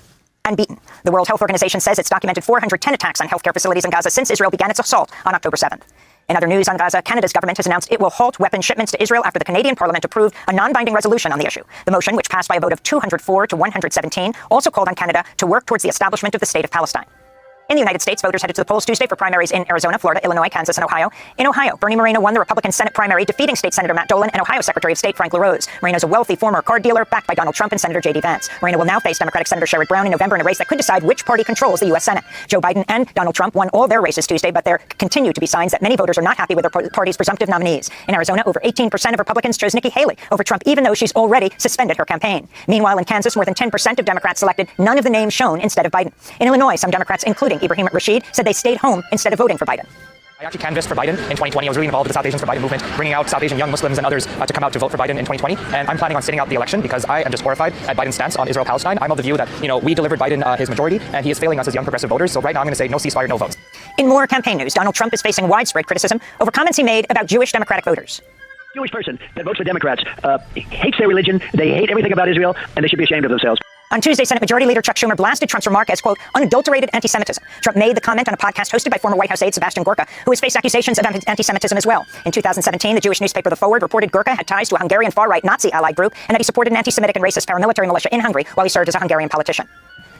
and beaten. The World Health Organization says it's documented 410 attacks on healthcare facilities in Gaza since Israel began its assault on October 7th. In other news on Gaza, Canada's government has announced it will halt weapons shipments to Israel after the Canadian Parliament approved a non-binding resolution on the issue. The motion, which passed by a vote of 204 to 117, also called on Canada to work towards the establishment of the State of Palestine. In the United States, voters headed to the polls Tuesday for primaries in Arizona, Florida, Illinois, Kansas, and Ohio. In Ohio, Bernie Moreno won the Republican Senate primary, defeating State Senator Matt Dolan and Ohio Secretary of State Frank LaRose. Moreno's a wealthy former card dealer backed by Donald Trump and Senator J.D. Vance. Moreno will now face Democratic Senator Sherrod Brown in November in a race that could decide which party controls the U.S. Senate. Joe Biden and Donald Trump won all their races Tuesday, but there continue to be signs that many voters are not happy with their party's presumptive nominees. In Arizona, over 18% of Republicans chose Nikki Haley over Trump, even though she's already suspended her campaign. Meanwhile, in Kansas, more than 10% of Democrats selected none of the names shown instead of Biden. In Illinois, some Democrats, including Ibrahim Rashid, said they stayed home instead of voting for Biden. I actually canvassed for Biden in 2020. I was really involved with the South Asians for Biden movement, bringing out South Asian young Muslims and others to come out to vote for Biden in 2020. And I'm planning on sitting out the election because I am just horrified at Biden's stance on Israel-Palestine. I'm of the view that, we delivered Biden his majority, and he is failing us as young progressive voters. So right now I'm going to say no ceasefire, no votes. In more campaign news, Donald Trump is facing widespread criticism over comments he made about Jewish Democratic voters. Jewish person that votes for Democrats hates their religion, they hate everything about Israel, and they should be ashamed of themselves. On Tuesday, Senate Majority Leader Chuck Schumer blasted Trump's remark as, quote, unadulterated anti-Semitism. Trump made the comment on a podcast hosted by former White House aide Sebastian Gorka, who has faced accusations of anti-Semitism as well. In 2017, the Jewish newspaper The Forward reported Gorka had ties to a Hungarian far-right Nazi allied group and that he supported an anti-Semitic and racist paramilitary militia in Hungary while he served as a Hungarian politician.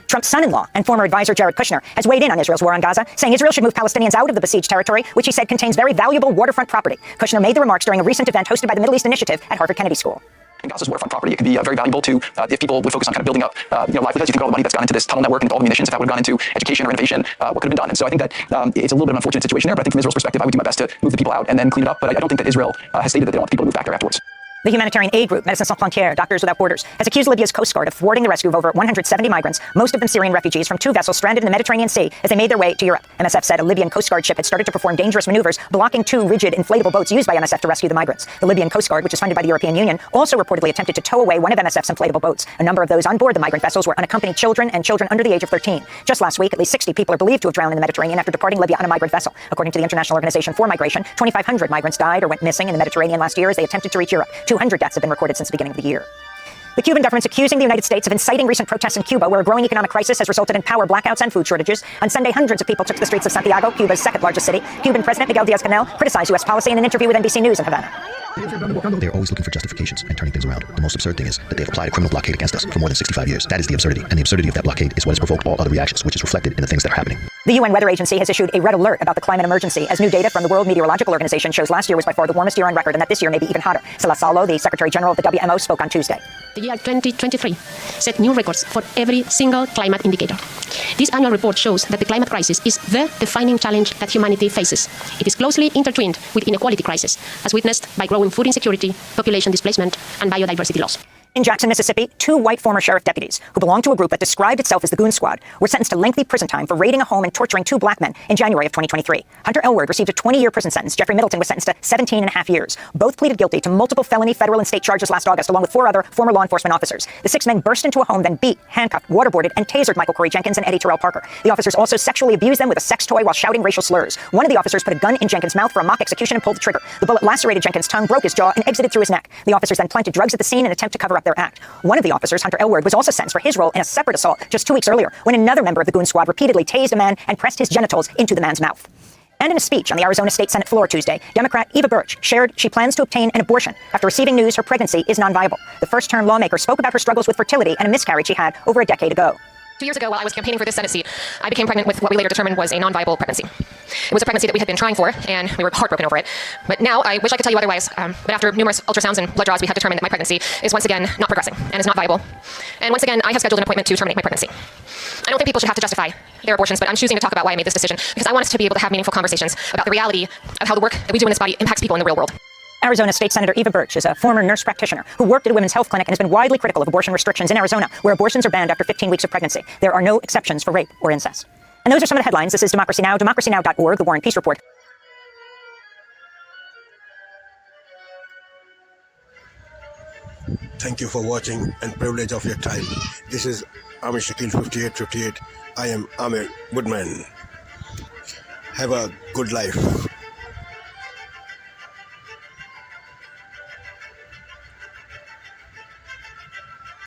Trump's son-in-law and former advisor Jared Kushner has weighed in on Israel's war on Gaza, saying Israel should move Palestinians out of the besieged territory, which he said contains very valuable waterfront property. Kushner made the remarks during a recent event hosted by the Middle East Initiative at Harvard Kennedy School. In Gaza's waterfront property, it could be very valuable to if people would focus on kind of building up, livelihoods. You think all the money that's gone into this tunnel network and all the munitions, if that would have gone into education or innovation, what could have been done? And so I think that it's a little bit of an unfortunate situation there. But I think from Israel's perspective, I would do my best to move the people out and then clean it up. But I don't think that Israel has stated that they don't want the people to move back there afterwards. The humanitarian aid group, Médecins Sans Frontières, Doctors Without Borders, has accused Libya's Coast Guard of thwarting the rescue of over 170 migrants, most of them Syrian refugees, from two vessels stranded in the Mediterranean Sea as they made their way to Europe. MSF said a Libyan Coast Guard ship had started to perform dangerous maneuvers, blocking two rigid inflatable boats used by MSF to rescue the migrants. The Libyan Coast Guard, which is funded by the European Union, also reportedly attempted to tow away one of MSF's inflatable boats. A number of those on board the migrant vessels were unaccompanied children and children under the age of 13. Just last week, at least 60 people are believed to have drowned in the Mediterranean after departing Libya on a migrant vessel. According to the International Organization for Migration, 2,500 migrants died or went missing in the Mediterranean last year as they attempted to reach Europe. 200 deaths have been recorded since the beginning of the year. The Cuban government's accusing the United States of inciting recent protests in Cuba, where a growing economic crisis has resulted in power blackouts and food shortages. On Sunday, hundreds of people took to the streets of Santiago, Cuba's second largest city. Cuban President Miguel Diaz-Canel criticized U.S. policy in an interview with NBC News in Havana. They're always looking for justifications and turning things around. The most absurd thing is that they've applied a criminal blockade against us for more than 65 years. That is the absurdity. And the absurdity of that blockade is what has provoked all other reactions, which is reflected in the things that are happening. The UN Weather Agency has issued a red alert about the climate emergency as new data from the World Meteorological Organization shows last year was by far the warmest year on record and that this year may be even hotter. Salasalo, the Secretary General of the WMO, spoke on Tuesday. The year 2023 set new records for every single climate indicator. This annual report shows that the climate crisis is the defining challenge that humanity faces. It is closely intertwined with inequality crisis, as witnessed by growing food insecurity, population displacement, and biodiversity loss. In Jackson, Mississippi, 2 white former sheriff deputies who belonged to a group that described itself as the Goon Squad were sentenced to lengthy prison time for raiding a home and torturing 2 black men in January of 2023. Hunter Elward received a 20-year prison sentence. Jeffrey Middleton was sentenced to 17 and a half years. Both pleaded guilty to multiple felony, federal, and state charges last August, along with 4 other former law enforcement officers. The 6 men burst into a home, then beat, handcuffed, waterboarded, and tasered Michael Corey Jenkins and Eddie Terrell Parker. The officers also sexually abused them with a sex toy while shouting racial slurs. One of the officers put a gun in Jenkins' mouth for a mock execution and pulled the trigger. The bullet lacerated Jenkins' tongue, broke his jaw, and exited through his neck. The officers then planted drugs at the scene in an attempt to cover up their act. One of the officers, Hunter Elward, was also sentenced for his role in a separate assault just 2 weeks earlier when another member of the Goon Squad repeatedly tased a man and pressed his genitals into the man's mouth. And in a speech on the Arizona State Senate floor Tuesday, Democrat Eva Birch shared she plans to obtain an abortion after receiving news her pregnancy is non-viable. The first-term lawmaker spoke about her struggles with fertility and a miscarriage she had over a decade ago. 2 years ago, while I was campaigning for this Senate seat, I became pregnant with what we later determined was a non-viable pregnancy. It was a pregnancy that we had been trying for, and we were heartbroken over it. But now, I wish I could tell you otherwise, but after numerous ultrasounds and blood draws, we have determined that my pregnancy is once again not progressing and is not viable. And once again, I have scheduled an appointment to terminate my pregnancy. I don't think people should have to justify their abortions, but I'm choosing to talk about why I made this decision, because I want us to be able to have meaningful conversations about the reality of how the work that we do in this body impacts people in the real world. Arizona State Senator Eva Birch is a former nurse practitioner who worked at a women's health clinic and has been widely critical of abortion restrictions in Arizona, where abortions are banned after 15 weeks of pregnancy. There are no exceptions for rape or incest. And those are some of the headlines. This is Democracy Now!, democracynow.org, The War and Peace Report. Thank you for watching and privilege of your time. This is Amir Shakil 5858. I am Amir Goodman. Have a good life.